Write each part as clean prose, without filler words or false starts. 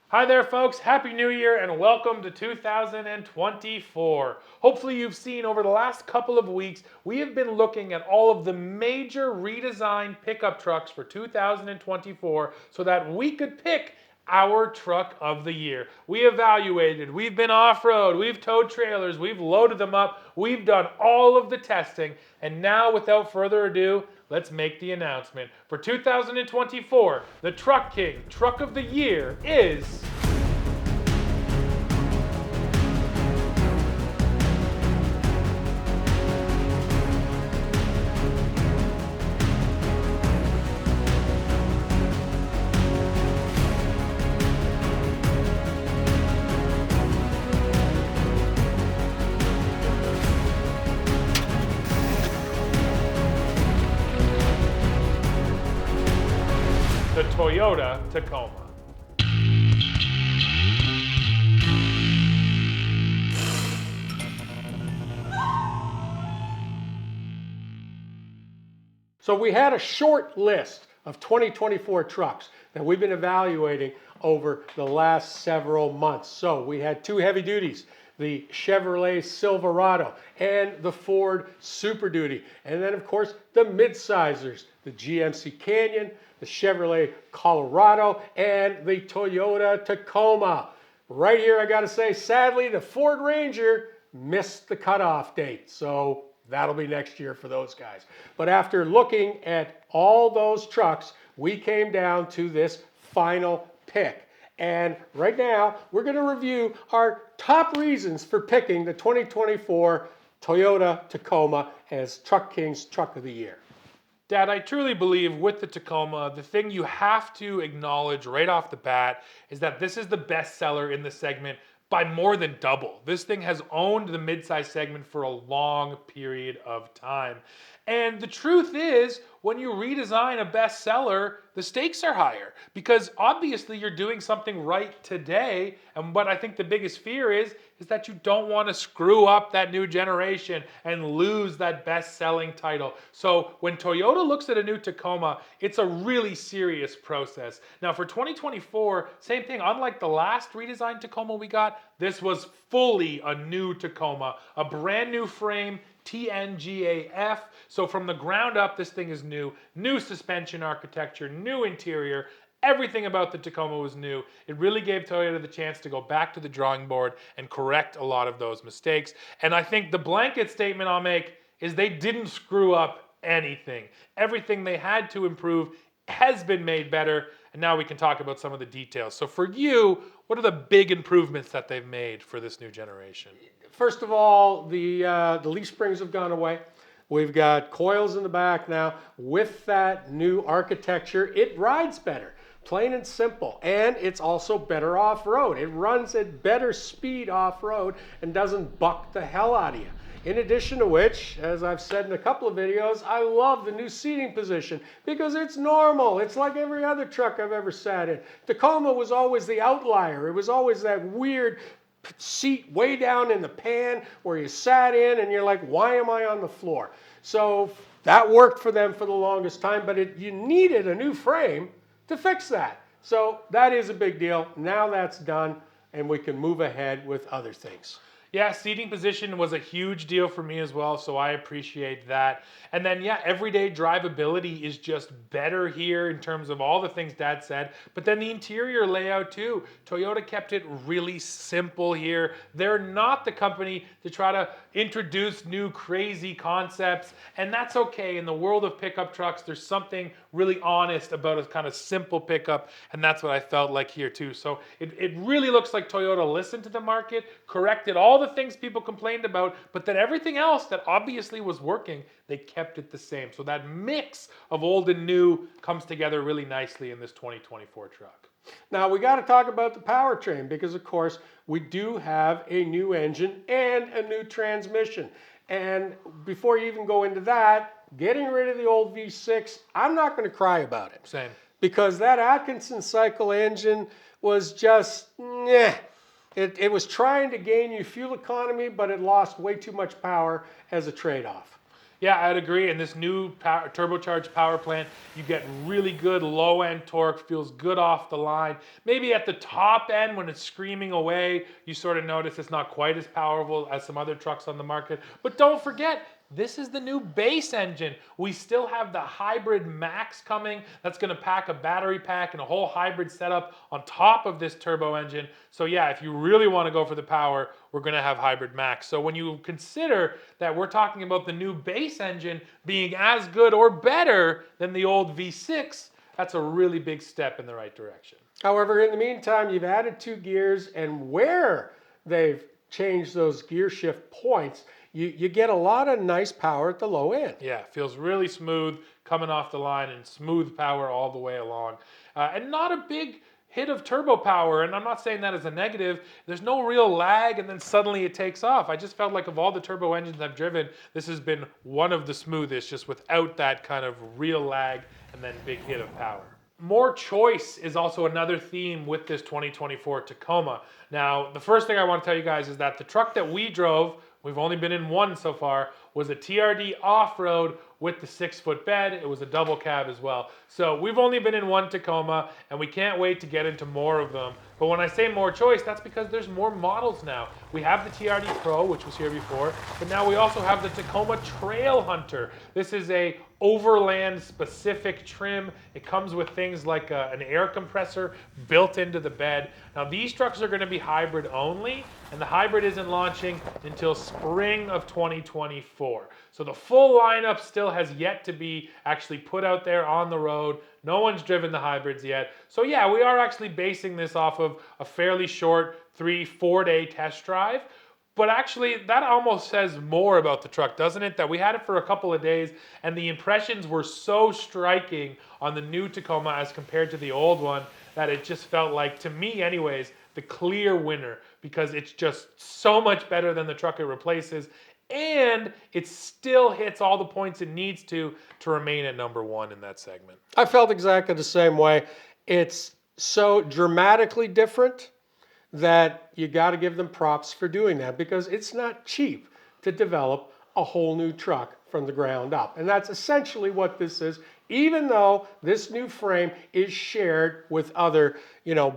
Hi there, folks. Happy New Year and welcome to 2024. Hopefully, you've seen over the last couple of weeks, we have been looking at all of the major redesigned pickup trucks for 2024 so that we could pick our truck of the year. We evaluated, we've been off road, we've towed trailers, we've loaded them up, we've done all of the testing, and now, without further ado, let's make the announcement. For 2024, the Truck King Truck of the Year is the Toyota Tacoma. So we had a short list of 2024 trucks that we've been evaluating over the last several months. So we had two heavy duties, the Chevrolet Silverado and the Ford Super Duty. And then of course the mid-sizers, the GMC Canyon, the Chevrolet Colorado, and the Toyota Tacoma. Right here I gotta say, sadly, the Ford Ranger missed the cutoff date. So that'll be next year for those guys. But after looking at all those trucks, we came down to this final pick. And right now, we're going to review our top reasons for picking the 2024 Toyota Tacoma as Truck King's Truck of the Year. Dad, I truly believe with the Tacoma, the thing you have to acknowledge right off the bat is that this is the best seller in the segment by more than double. This thing has owned the midsize segment for a long period of time. And the truth is, when you redesign a bestseller, the stakes are higher because obviously you're doing something right today. And what I think the biggest fear is that you don't want to screw up that new generation and lose that best-selling title. So when Toyota looks at a new Tacoma, it's a really serious process. Now for 2024, same thing. Unlike the last redesigned Tacoma we got, this was fully a new Tacoma, a brand new frame, TNGA-F. So from the ground up, this thing is new. New suspension architecture, new interior. Everything about the Tacoma was new. It really gave Toyota the chance to go back to the drawing board and correct a lot of those mistakes. And I think the blanket statement I'll make is they didn't screw up anything. Everything they had to improve has been made better. And now we can talk about some of the details. So for you, what are the big improvements that they've made for this new generation? First of all, the leaf springs have gone away. We've got coils in the back now. With that new architecture, it rides better, plain and simple. And it's also better off-road. It runs at better speed off-road and doesn't buck the hell out of you. In addition to which, as I've said in a couple of videos, I love the new seating position because it's normal. It's like every other truck I've ever sat in. Tacoma was always the outlier. It was always that weird seat way down in the pan where you sat in and you're like, why am I on the floor? So that worked for them for the longest time, but you needed a new frame to fix that. So that is a big deal. Now that's done and we can move ahead with other things. Yeah, seating position was a huge deal for me as well, so I appreciate that. And then, yeah, everyday drivability is just better here in terms of all the things Dad said. But then the interior layout too. Toyota kept it really simple here. They're not the company to try to introduce new crazy concepts, and that's okay. In the world of pickup trucks, there's something really honest about a kind of simple pickup, and that's what I felt like here too. So it really looks like Toyota listened to the market, corrected all the things people complained about, but then everything else that obviously was working, they kept it the same. So that mix of old and new comes together really nicely in this 2024 truck. Now we got to talk about the powertrain because of course we do have a new engine and a new transmission. And before you even go into that, getting rid of the old V6, I'm not going to cry about it. Same. Because that Atkinson cycle engine was just, meh. It was trying to gain you fuel economy, but it lost way too much power as a trade-off. Yeah, I'd agree. And this new turbocharged power plant, you get really good low end torque, feels good off the line. Maybe at the top end when it's screaming away, you sort of notice it's not quite as powerful as some other trucks on the market. But don't forget, this is the new base engine. We still have the Hybrid Max coming. That's going to pack a battery pack and a whole hybrid setup on top of this turbo engine. So yeah, if you really want to go for the power, we're going to have Hybrid Max. So when you consider that we're talking about the new base engine being as good or better than the old V6, that's a really big step in the right direction. However, in the meantime, you've added 2 gears, and where they've changed those gear shift points, you get a lot of nice power at the low end. Yeah, feels really smooth coming off the line and smooth power all the way along. And not a big hit of turbo power, and I'm not saying that as a negative. There's no real lag and then suddenly it takes off. I just felt like of all the turbo engines I've driven, this has been one of the smoothest, just without that kind of real lag and then big hit of power. More choice is also another theme with this 2024 Tacoma. Now, the first thing I want to tell you guys is that the truck that we drove, we've only been in one so far, was a TRD off-road with the 6-foot bed. It was a double cab as well. So we've only been in one Tacoma, and we can't wait to get into more of them. But when I say more choice, that's because there's more models now. We have the TRD Pro, which was here before, but now we also have the Tacoma Trail Hunter. This is a overland specific trim. It comes with things like an air compressor built into the bed. Now these trucks are going to be hybrid only, and the hybrid isn't launching until spring of 2024. So the full lineup still has yet to be actually put out there on the road. No one's driven the hybrids yet. So yeah, we are actually basing this off of a fairly short 3-4 day test drive. But actually, that almost says more about the truck, doesn't it? That we had it for a couple of days, and the impressions were so striking on the new Tacoma as compared to the old one that it just felt like, to me anyways, the clear winner, because it's just so much better than the truck it replaces, and it still hits all the points it needs to remain at number 1 in that segment. I felt exactly the same way. It's so dramatically different that you got to give them props for doing that, because it's not cheap to develop a whole new truck from the ground up. And that's essentially what this is, even though this new frame is shared with other,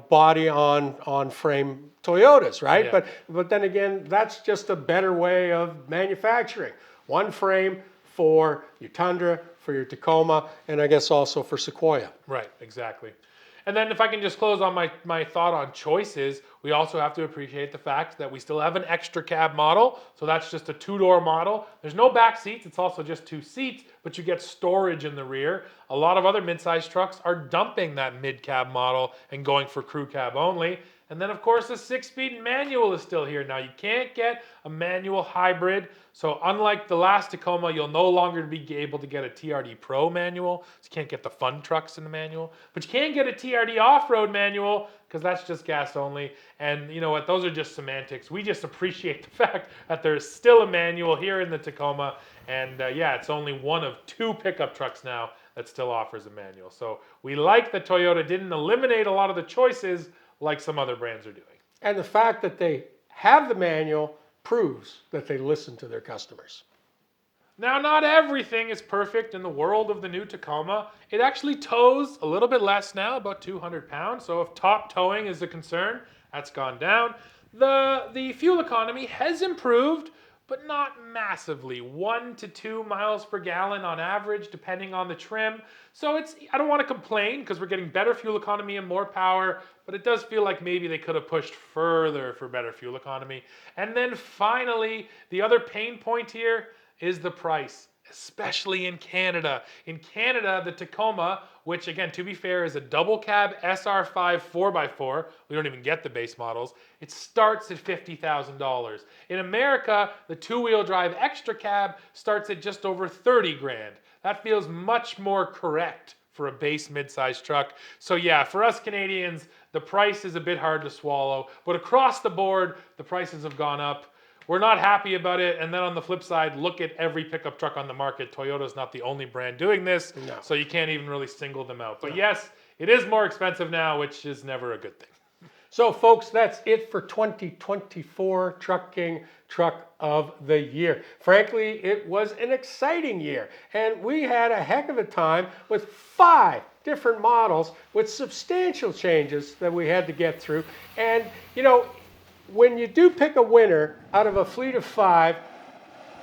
body on frame Toyotas, right? Yeah. But then again, that's just a better way of manufacturing. One frame for your Tundra, for your Tacoma, and I guess also for Sequoia. Right, exactly. And then if I can just close on my thought on choices, we also have to appreciate the fact that we still have an extra cab model. So that's just a 2-door model. There's no back seats. It's also just 2 seats, but you get storage in the rear. A lot of other mid-size trucks are dumping that mid-cab model and going for crew cab only. And then, of course, the 6-speed manual is still here. Now, you can't get a manual hybrid. So unlike the last Tacoma, you'll no longer be able to get a TRD Pro manual. So you can't get the fun trucks in the manual. But you can get a TRD off-road manual, because that's just gas only. And you know what? Those are just semantics. We just appreciate the fact that there's still a manual here in the Tacoma. And yeah, it's only one of 2 pickup trucks now that still offers a manual. So we like that Toyota didn't eliminate a lot of the choices like some other brands are doing. And the fact that they have the manual proves that they listen to their customers. Now, not everything is perfect in the world of the new Tacoma. It actually tows a little bit less now, about 200 pounds. So if top towing is a concern, that's gone down. The fuel economy has improved, but not massively. 1 to 2 miles per gallon on average, depending on the trim. So I don't want to complain, because we're getting better fuel economy and more power, but it does feel like maybe they could have pushed further for better fuel economy. And then finally, the other pain point here is the price, especially in Canada. In Canada, the Tacoma, which again, to be fair, is a double cab SR5 4x4, we don't even get the base models, it starts at $50,000. In America, the 2-wheel drive extra cab starts at just over 30 grand. That feels much more correct for a base mid-size truck. So yeah, for us Canadians, the price is a bit hard to swallow, but across the board, the prices have gone up. We're not happy about it. And then on the flip side, look at every pickup truck on the market. Toyota's not the only brand doing this, so you can't even really single them out. But yes, it is more expensive now, which is never a good thing. So folks, that's it for 2024 Truck King Truck of the Year. Frankly, it was an exciting year, and we had a heck of a time with 5 different models with substantial changes that we had to get through. And you know, when you do pick a winner out of a fleet of 5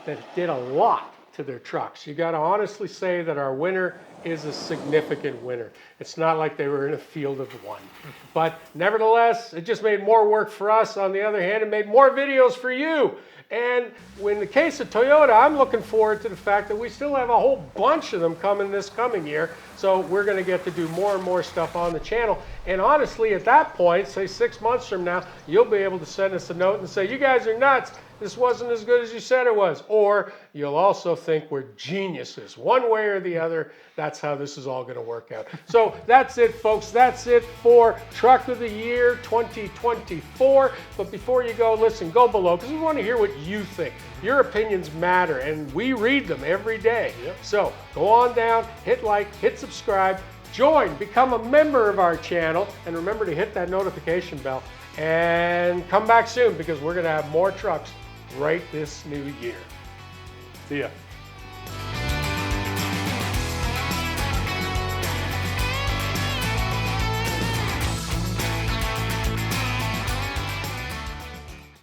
that did a lot to their trucks, you got to honestly say that our winner is a significant winner. It's not like they were in a field of 1. But nevertheless, it just made more work for us. On the other hand, it made more videos for you. And in the case of Toyota, I'm looking forward to the fact that we still have a whole bunch of them coming this coming year. So we're going to get to do more and more stuff on the channel. And honestly, at that point, say 6 months from now, you'll be able to send us a note and say, you guys are nuts. This wasn't as good as you said it was. Or you'll also think we're geniuses. One way or the other, that's how this is all going to work out. So that's it, folks. That's it for Truck of the Year 2024. But before you go, listen, go below, because we want to hear what you think. Your opinions matter, and we read them every day. Yep. So go on down, hit like, hit subscribe, join, become a member of our channel, and remember to hit that notification bell. And come back soon, because we're going to have more trucks right this new year. See ya.